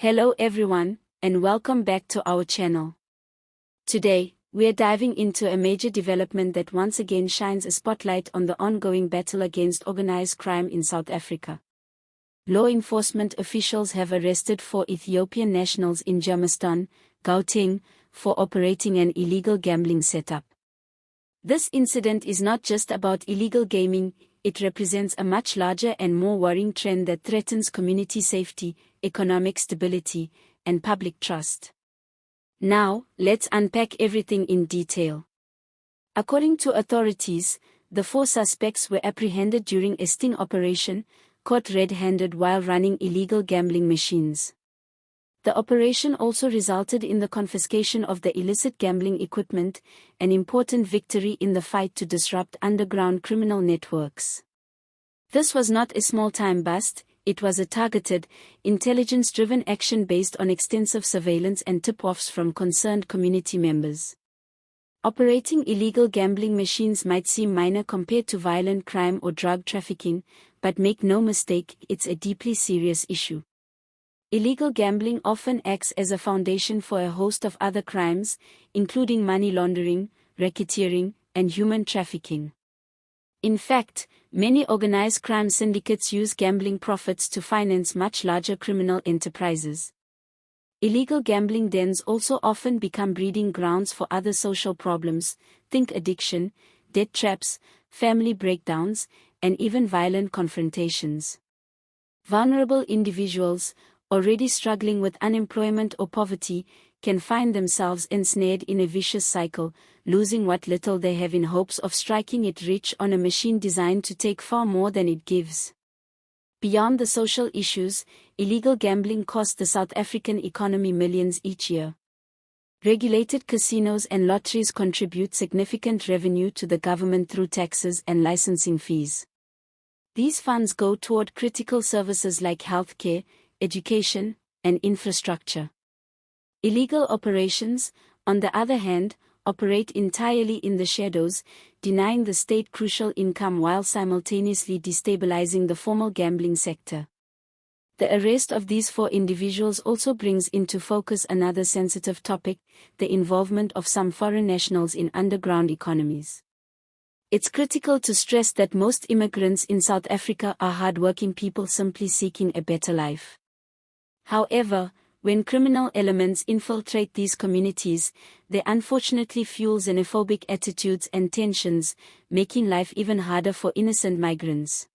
Hello everyone, and welcome back to our channel. Today, we are diving into a major development that once again shines a spotlight on the ongoing battle against organized crime in South Africa. Law enforcement officials have arrested 4 Ethiopian nationals in Germiston, Gauteng, for operating an illegal gambling setup. This incident is not just about illegal gaming, it represents a much larger and more worrying trend that threatens community safety, economic stability, and public trust. Now, let's unpack everything in detail. According to authorities, the 4 suspects were apprehended during a sting operation, caught red-handed while running illegal gambling machines. The operation also resulted in the confiscation of the illicit gambling equipment, an important victory in the fight to disrupt underground criminal networks. This was not a small-time bust, it was a targeted, intelligence-driven action based on extensive surveillance and tip-offs from concerned community members. Operating illegal gambling machines might seem minor compared to violent crime or drug trafficking, but make no mistake, it's a deeply serious issue. Illegal gambling often acts as a foundation for a host of other crimes, including money laundering, racketeering, and human trafficking. In fact, many organized crime syndicates use gambling profits to finance much larger criminal enterprises. Illegal gambling dens also often become breeding grounds for other social problems, think addiction, debt traps, family breakdowns, and even violent confrontations. Vulnerable individuals, already struggling with unemployment or poverty, can find themselves ensnared in a vicious cycle, losing what little they have in hopes of striking it rich on a machine designed to take far more than it gives. Beyond the social issues, illegal gambling costs the South African economy millions each year. Regulated casinos and lotteries contribute significant revenue to the government through taxes and licensing fees. These funds go toward critical services like healthcare, education, and infrastructure. Illegal operations, on the other hand, operate entirely in the shadows, denying the state crucial income while simultaneously destabilizing the formal gambling sector. The arrest of these 4 individuals also brings into focus another sensitive topic, the involvement of some foreign nationals in underground economies. It's critical to stress that most immigrants in South Africa are hardworking people simply seeking a better life. However, when criminal elements infiltrate these communities, they unfortunately fuel xenophobic attitudes and tensions, making life even harder for innocent migrants.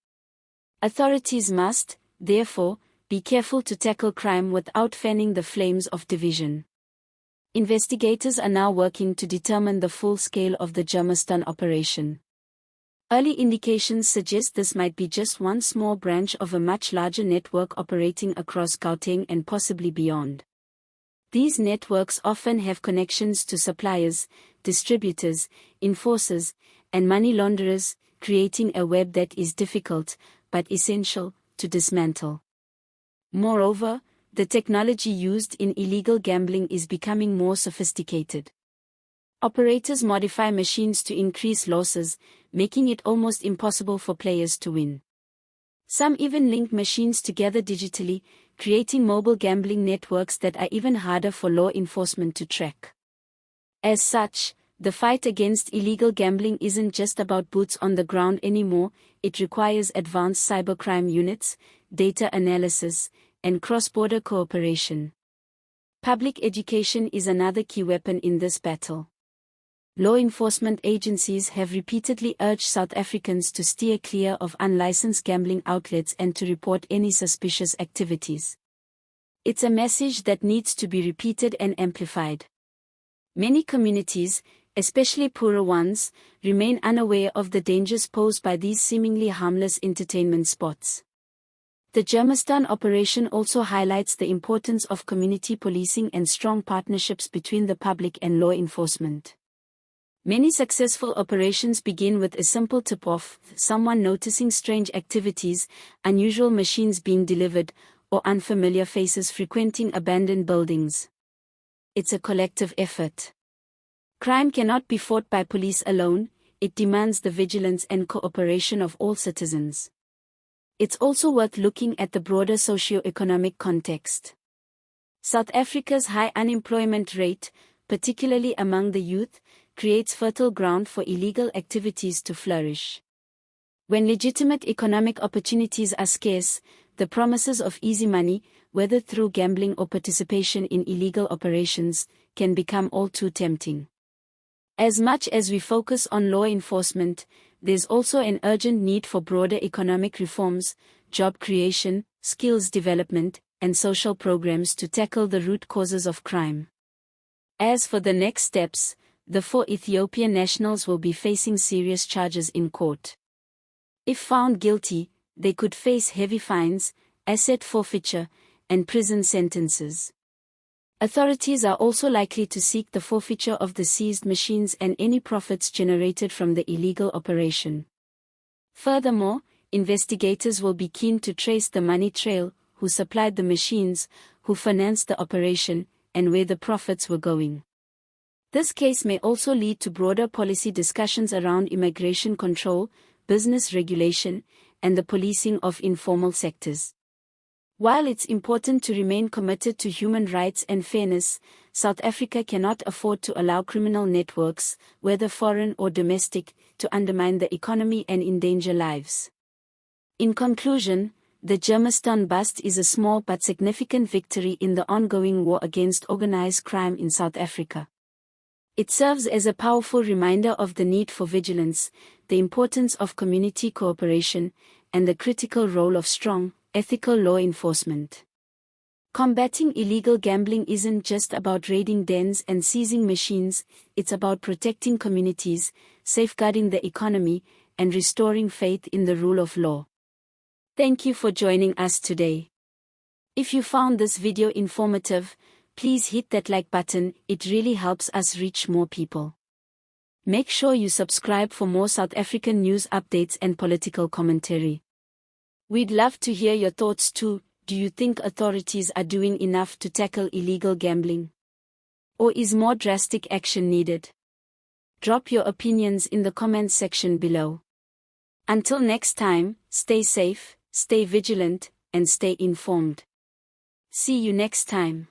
Authorities must, therefore, be careful to tackle crime without fanning the flames of division. Investigators are now working to determine the full scale of the Germiston operation. Early indications suggest this might be just one small branch of a much larger network operating across Gauteng and possibly beyond. These networks often have connections to suppliers, distributors, enforcers, and money launderers, creating a web that is difficult, but essential, to dismantle. Moreover, the technology used in illegal gambling is becoming more sophisticated. Operators modify machines to increase losses, making it almost impossible for players to win. Some even link machines together digitally, creating mobile gambling networks that are even harder for law enforcement to track. As such, the fight against illegal gambling isn't just about boots on the ground anymore, it requires advanced cybercrime units, data analysis, and cross-border cooperation. Public education is another key weapon in this battle. Law enforcement agencies have repeatedly urged South Africans to steer clear of unlicensed gambling outlets and to report any suspicious activities. It's a message that needs to be repeated and amplified. Many communities, especially poorer ones, remain unaware of the dangers posed by these seemingly harmless entertainment spots. The Germiston operation also highlights the importance of community policing and strong partnerships between the public and law enforcement. Many successful operations begin with a simple tip-off, someone noticing strange activities, unusual machines being delivered, or unfamiliar faces frequenting abandoned buildings. It's a collective effort. Crime cannot be fought by police alone, it demands the vigilance and cooperation of all citizens. It's also worth looking at the broader socio-economic context. South Africa's high unemployment rate, particularly among the youth, creates fertile ground for illegal activities to flourish. When legitimate economic opportunities are scarce, the promises of easy money, whether through gambling or participation in illegal operations, can become all too tempting. As much as we focus on law enforcement, there's also an urgent need for broader economic reforms, job creation, skills development, and social programs to tackle the root causes of crime. As for the next steps, the 4 Ethiopian nationals will be facing serious charges in court. If found guilty, they could face heavy fines, asset forfeiture, and prison sentences. Authorities are also likely to seek the forfeiture of the seized machines and any profits generated from the illegal operation. Furthermore, investigators will be keen to trace the money trail, who supplied the machines, who financed the operation, and where the profits were going. This case may also lead to broader policy discussions around immigration control, business regulation, and the policing of informal sectors. While it's important to remain committed to human rights and fairness, South Africa cannot afford to allow criminal networks, whether foreign or domestic, to undermine the economy and endanger lives. In conclusion, the Germiston bust is a small but significant victory in the ongoing war against organized crime in South Africa. It serves as a powerful reminder of the need for vigilance, the importance of community cooperation, and the critical role of strong, ethical law enforcement. Combating illegal gambling isn't just about raiding dens and seizing machines, it's about protecting communities, safeguarding the economy, and restoring faith in the rule of law. Thank you for joining us today. If you found this video informative, please hit that like button, it really helps us reach more people. Make sure you subscribe for more South African news updates and political commentary. We'd love to hear your thoughts too. Do you think authorities are doing enough to tackle illegal gambling? Or is more drastic action needed? Drop your opinions in the comments section below. Until next time, stay safe, stay vigilant, and stay informed. See you next time.